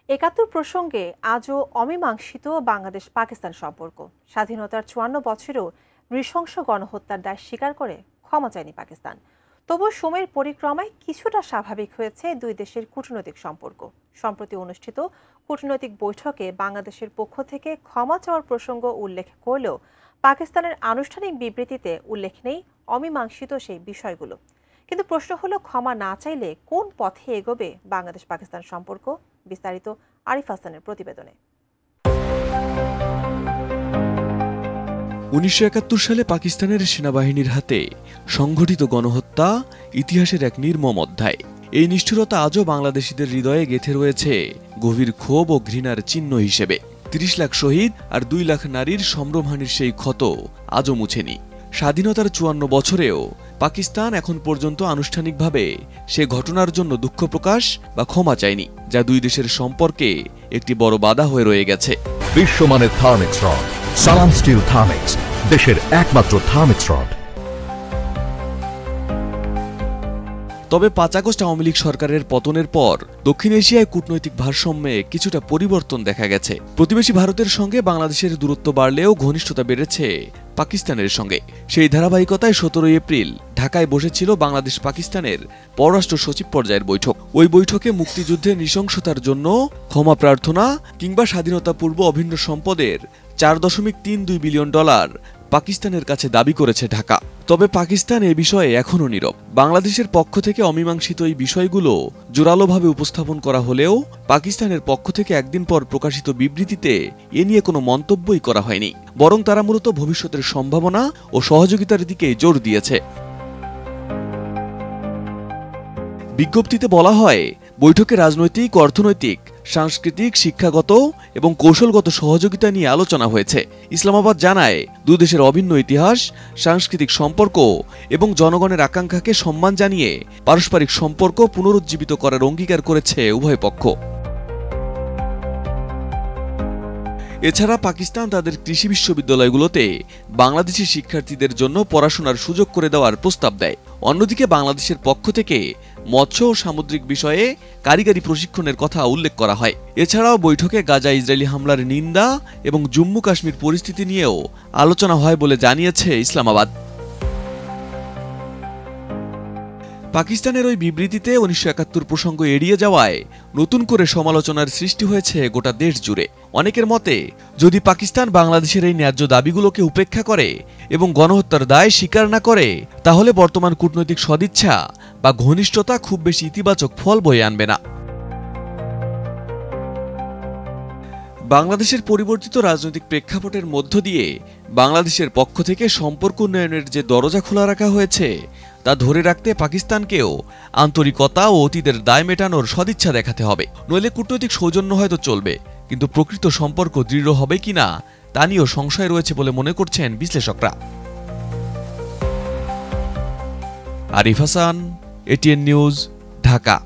৭১ প্রসঙ্গে আজও অমীমাংসিত বাংলাদেশ পাকিস্তান সম্পর্ক। স্বাধীনতার ৫৪ বছরেও নৃশংস গণহত্যার দায় স্বীকার করে ক্ষমা চায়নি পাকিস্তান। তবু সময়ের পরিক্রমায় কিছুটা স্বাভাবিক হয়েছে দুই দেশের কূটনৈতিক সম্পর্ক। সম্প্রতি অনুষ্ঠিত কূটনৈতিক বৈঠকে বাংলাদেশের পক্ষ থেকে ক্ষমা চাওয়ার প্রসঙ্গ উল্লেখ করলেও পাকিস্তানের আনুষ্ঠানিক বিবৃতিতে উল্লেখ নেই অমীমাংসিত সেই বিষয়গুলো। কিন্তু প্রশ্ন হলো, ক্ষমা না চাইলে কোন পথে এগোবে বাংলাদেশ পাকিস্তান সম্পর্ক? বিস্তারিত আরিফ হাসানের প্রতিবেদনে। ১৯৭১ সালে পাকিস্তানের সেনাবাহিনীর হাতে সংঘটিত গণহত্যা ইতিহাসের এক নির্মম অধ্যায়। এই নিষ্ঠুরতা আজও বাংলাদেশিদের হৃদয়ে গেঁথে রয়েছে গভীর ক্ষোভ ও ঘৃণার চিহ্ন হিসেবে। ৩০ লাখ শহীদ আর ২ লাখ নারীর সম্ভ্রমহানির সেই ক্ষত আজও মুছেনি। স্বাধীনতার ৫৪ বছরেও পাকিস্তান এখন পর্যন্ত আনুষ্ঠানিকভাবে সে ঘটনার জন্য দুঃখ প্রকাশ বা ক্ষমা চায়নি, যা দুই দেশের সম্পর্কে একটি বড় বাধা হয়ে রয়ে গেছে। বিশ্বমানের থার্মিক্স রড, সালাম স্টিল থার্মিক্স, দেশের একমাত্র থার্মিক্স রড। তবে ৫ আগস্ট আওয়ামী লীগ সরকারের পতনের পর দক্ষিণ এশিয়ায় কূটনৈতিক ভারসাম্যে কিছুটা পরিবর্তন দেখা গেছে। প্রতিবেশী ভারতের সঙ্গে বাংলাদেশের দূরত্ব বাড়লেও ঘনিষ্ঠতা বেড়েছে পাকিস্তানের সঙ্গে। সেই ধারাবাহিকতায় ১৭ এপ্রিল ঢাকায় বসেছিল বাংলাদেশ পাকিস্তানের পররাষ্ট্র সচিব পর্যায়ের বৈঠক। ওই বৈঠকে মুক্তিযুদ্ধের নৃশংসতার জন্য ক্ষমা প্রার্থনা কিংবা স্বাধীনতা পূর্ব অভিন্ন সম্পদের $৪.৩২ বিলিয়ন পাকিস্তানের কাছে দাবি করেছে ঢাকা। তবে পাকিস্তান এ বিষয়ে এখনও নীরব। বাংলাদেশের পক্ষ থেকে অমীমাংসিত এই বিষয়গুলো জোরালোভাবে উপস্থাপন করা হলেও পাকিস্তানের পক্ষ থেকে একদিন পর প্রকাশিত বিবৃতিতে এ নিয়ে কোনো মন্তব্যই করা হয়নি। বরং তারা মূলত ভবিষ্যতের সম্ভাবনা ও সহযোগিতার দিকে জোর দিয়েছে। বিজ্ঞপ্তিতে বলা হয়, বৈঠকে রাজনৈতিক, অর্থনৈতিক, সাংস্কৃতিক, শিক্ষাগত এবং কৌশলগত সহযোগিতা নিয়ে আলোচনা হয়েছে। ইসলামাবাদ জানায়, দুই দেশের অভিন্ন ইতিহাস, সাংস্কৃতিক সম্পর্ক এবং জনগণের আকাঙ্ক্ষাকে সম্মান জানিয়ে পারস্পরিক সম্পর্ক পুনরুজ্জীবিত করার অঙ্গীকার করেছে উভয় পক্ষ। এছাড়া পাকিস্তান তাদের কৃষি বিশ্ববিদ্যালয়গুলোতে বাংলাদেশি শিক্ষার্থীদের জন্য পড়াশোনার সুযোগ করে দেওয়ার প্রস্তাব দেয়। অন্যদিকে বাংলাদেশের পক্ষ থেকে মৎস্য ও সামুদ্রিক বিষয়ে কারিগরি প্রশিক্ষণের কথা উল্লেখ করা হয়। এছাড়াও বৈঠকে গাজা ইসরায়েলি হামলার নিন্দা এবং জম্মু কাশ্মীর পরিস্থিতি নিয়েও আলোচনা হয় বলে জানিয়েছে ইসলামাবাদ। পাকিস্তানের ওই বিবৃতিতে ১৯৭১ প্রসঙ্গ এড়িয়ে যাওয়ায় নতুন করে সমালোচনার সৃষ্টি হয়েছে গোটা দেশ জুড়ে। অনেকের মতে, যদি পাকিস্তান বাংলাদেশের এই ন্যায্য দাবিগুলোকে উপেক্ষা করে এবং গণহত্যার দায় স্বীকার না করে, তাহলে বর্তমান কূটনৈতিক সদিচ্ছা বা ঘনিষ্ঠতা খুব বেশি ইতিবাচক ফল বয়ে আনবে না। বাংলাদেশের পরিবর্তিত রাজনৈতিক প্রেক্ষাপটের মধ্য দিয়ে বাংলাদেশের পক্ষ থেকে সম্পর্ক উন্নয়নের যে দরজা খোলা রাখা হয়েছে, তা ধরে রাখতে পাকিস্তানকেও আন্তরিকতা ও অতীতের দায় মেটানোর সদিচ্ছা দেখাতে হবে। নইলে কূটনৈতিক সৌজন্য হয়তো চলবে, কিন্তু প্রকৃত সম্পর্ক দৃঢ় হবে কিনা তা নিয়েও সংশয় রয়েছে বলে মনে করছেন বিশ্লেষকরা। Arif Hasan, ATN news, Dhaka.